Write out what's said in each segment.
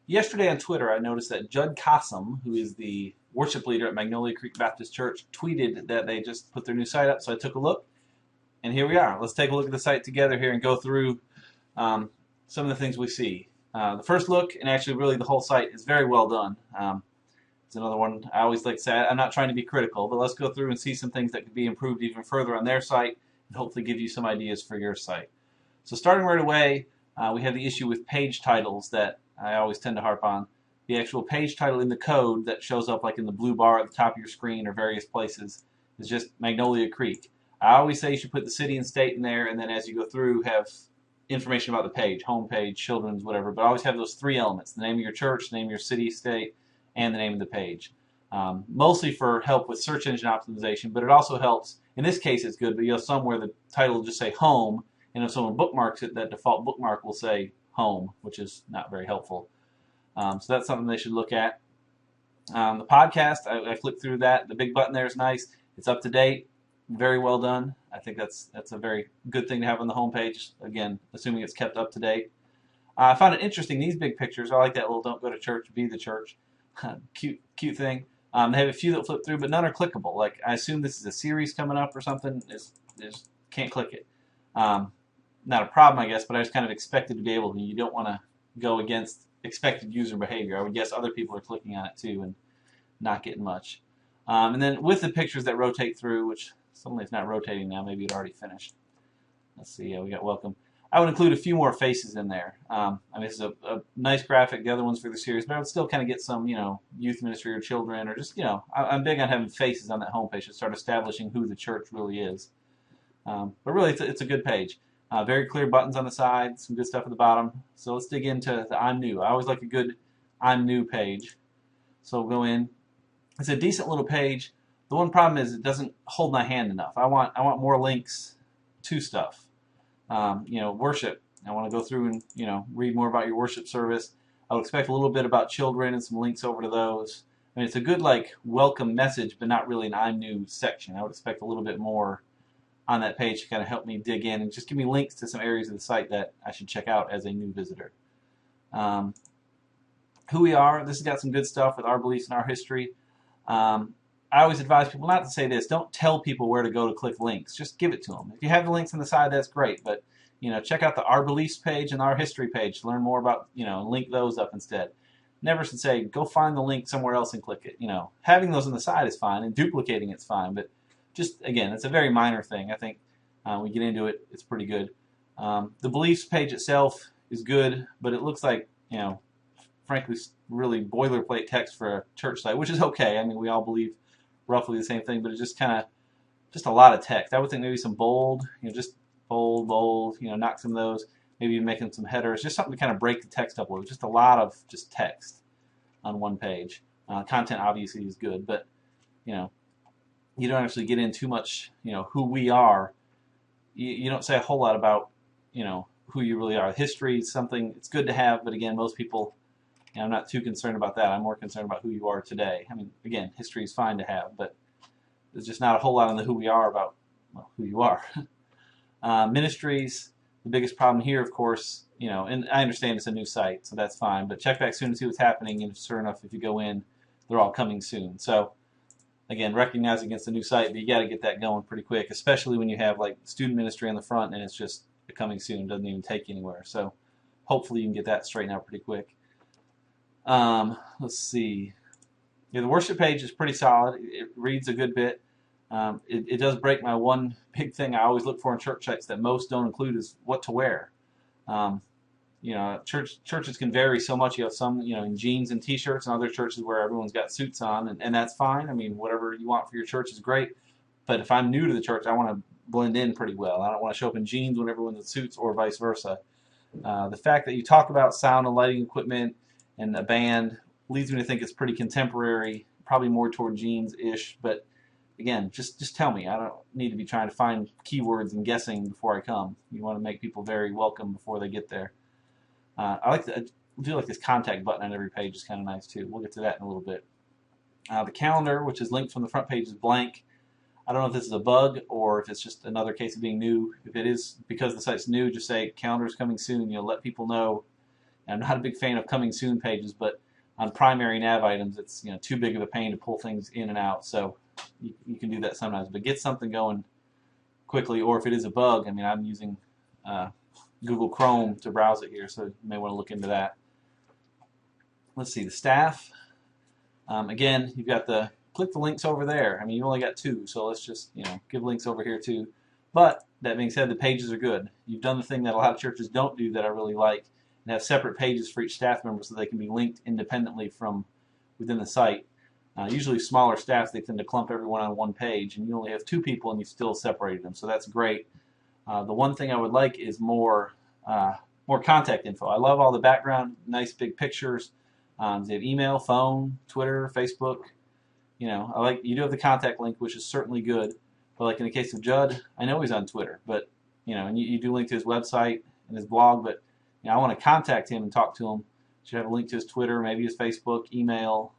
Yesterday on Twitter, I noticed that Judd Cossum, who is the worship leader at Magnolia Creek Baptist Church, tweeted that they just put their new site up. So I took a look, and here we are. Let's take a look at the site together here and go through some of the things we see. The first look, and actually really the whole site, is very well done. It's another one I always like to say. I'm not trying to be critical, but let's go through and see some things that could be improved even further on their site and hopefully give you some ideas for your site. So starting right away, we have the issue with page titles that I always tend to harp on. The actual page title in the code that shows up like in the blue bar at the top of your screen or various places is just Magnolia Creek. I always say you should put the city and state in there, and then as you go through have information about the page, home page, children's, whatever, but always have those three elements: the name of your church, the name of your city, state, and the name of the page. Mostly for help with search engine optimization, but it also helps, in this case it's good, but you have some where the title will just say home, and if someone bookmarks it, that default bookmark will say home, which is not very helpful. So that's something they should look at. The podcast, I flipped through that. The big button there is nice. It's up to date. Very well done. I think that's a very good thing to have on the homepage. Again, assuming it's kept up to date. I found it interesting, these big pictures. I like that little "don't go to church, be the church." Cute thing. They have a few that flip through, but none are clickable. Like, I assume this is a series coming up or something. Just can't click it. Not a problem, I guess, but I just kind of expected to be able to. You don't want to go against expected user behavior. I would guess other people are clicking on it too and not getting much. And then with the pictures that rotate through, which suddenly it's not rotating now, maybe it already finished. Let's see, yeah, we got welcome. I would include a few more faces in there. I mean, this is a nice graphic. The other one's for the series, but I would still kind of get some, youth ministry or children, or just, I'm big on having faces on that homepage to start establishing who the church really is. But really, it's a good page. Very clear buttons on the side, some good stuff at the bottom. So let's dig into the I'm New. I always like a good I'm New page. So we'll go in. It's a decent little page. The one problem is it doesn't hold my hand enough. I want more links to stuff. Worship. I want to go through and read more about your worship service. I would expect a little bit about children and some links over to those. I mean, it's a good welcome message, but not really an I'm New section. I would expect a little bit more on that page to kind of help me dig in and just give me links to some areas of the site that I should check out as a new visitor. Who we are. This has got some good stuff with our beliefs and our history. I always advise people not to say this. Don't tell people where to go to click links. Just give it to them. If you have the links on the side, that's great. But check out the Our Beliefs page and our history page to learn more about, link those up instead. Never should say, go find the link somewhere else and click it. Having those on the side is fine, and duplicating it's fine. But just, again, it's a very minor thing. I think we get into it, it's pretty good. The beliefs page itself is good, but it looks like, frankly, really boilerplate text for a church site, which is okay. I mean, we all believe roughly the same thing, but it's just just a lot of text. I would think maybe some bold, just bold, knock some of those, maybe making some headers, just something to kind of break the text up a little. Just a lot of just text on one page. Content obviously is good, but, you don't actually get in too much, who we are. You don't say a whole lot about, who you really are. History is something, it's good to have, but again, most people, I'm not too concerned about that. I'm more concerned about who you are today. I mean, again, history is fine to have, but there's just not a whole lot on the who we are about, who you are. Ministries, the biggest problem here, of course, and I understand it's a new site, so that's fine, but check back soon and see what's happening, and sure enough, if you go in, they're all coming soon. So, again, recognize against a new site, but you got to get that going pretty quick, especially when you have student ministry on the front and it's just coming soon, doesn't even take you anywhere. So hopefully you can get that straightened out pretty quick. Let's see. Yeah, the worship page is pretty solid. It reads a good bit. It does break my one big thing I always look for in church sites that most don't include is what to wear. Churches can vary so much. You have some, in jeans and t-shirts, and other churches where everyone's got suits on, and that's fine. I mean, whatever you want for your church is great. But if I'm new to the church, I want to blend in pretty well. I don't want to show up in jeans when everyone's in suits, or vice versa. The fact that you talk about sound and lighting equipment and a band leads me to think it's pretty contemporary, probably more toward jeans-ish. But again, just tell me. I don't need to be trying to find keywords and guessing before I come. You want to make people very welcome before they get there. I do like this contact button on every page is kind of nice too. We'll get to that in a little bit. The calendar, which is linked from the front page, is blank. I don't know if this is a bug or if it's just another case of being new. If it is because the site's new, just say calendar's coming soon. Let people know And I'm not a big fan of coming soon pages, but on primary nav items, it's too big of a pain to pull things in and out. So you can do that sometimes, but get something going quickly. Or if it is a bug, I mean, I'm using Google Chrome to browse it here, so you may want to look into that. Let's see, the staff. Again, you've got the click the links over there. I mean, you only got 2, so let's just give links over here too. But that being said, the pages are good. You've done the thing that a lot of churches don't do that I really like, and have separate pages for each staff member so they can be linked independently from within the site. Usually smaller staffs, they tend to clump everyone on one page, and you only have 2 people and you still separated them, so that's great. The one thing I would like is more contact info. I love all the background, nice big pictures. They have email, phone, Twitter, Facebook. I like you do have the contact link, which is certainly good. But like in the case of Judd, I know he's on Twitter, but and you do link to his website and his blog. But I want to contact him and talk to him. Should have a link to his Twitter, maybe his Facebook, email,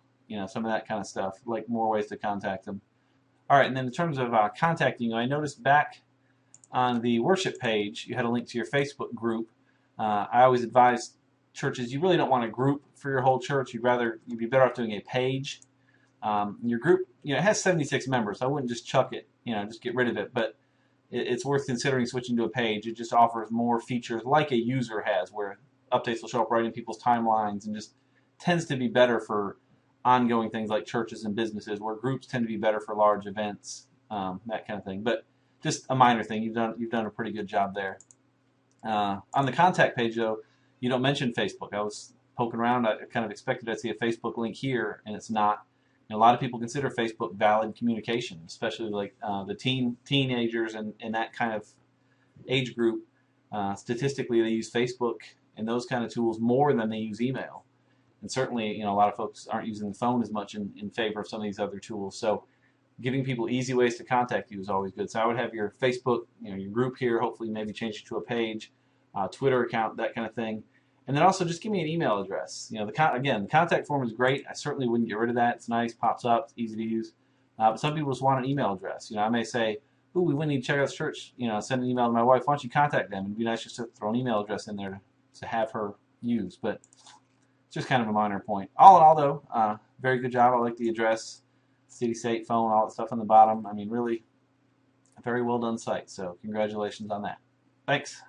some of that kind of stuff. Like more ways to contact him. All right, and then in terms of contacting you, I noticed back on the worship page, you had a link to your Facebook group. I always advise churches, you really don't want a group for your whole church. You'd be better off doing a page. Your group, it has 76 members. So I wouldn't just chuck it, just get rid of it. But it's worth considering switching to a page. It just offers more features like a user has, where updates will show up right in people's timelines, and just tends to be better for ongoing things like churches and businesses, where groups tend to be better for large events, that kind of thing. But just a minor thing. You've done a pretty good job there. On the contact page, though, you don't mention Facebook. I was poking around. I kind of expected I'd see a Facebook link here, and it's not. A lot of people consider Facebook valid communication, especially like the teenagers and that kind of age group. Statistically, they use Facebook and those kind of tools more than they use email. And certainly, a lot of folks aren't using the phone as much in favor of some of these other tools. So giving people easy ways to contact you is always good. So I would have your Facebook, your group here, hopefully maybe change it to a page, Twitter account, that kind of thing. And then also just give me an email address. Again, the contact form is great. I certainly wouldn't get rid of that. It's nice, pops up, it's easy to use. But some people just want an email address. I may say, ooh, we need to check out this church. Send an email to my wife. Why don't you contact them? It'd be nice just to throw an email address in there to have her use. But it's just kind of a minor point. All in all, though, very good job. I like the address, city, state, phone, all that stuff on the bottom. I mean, really, a very well done site. So congratulations on that. Thanks.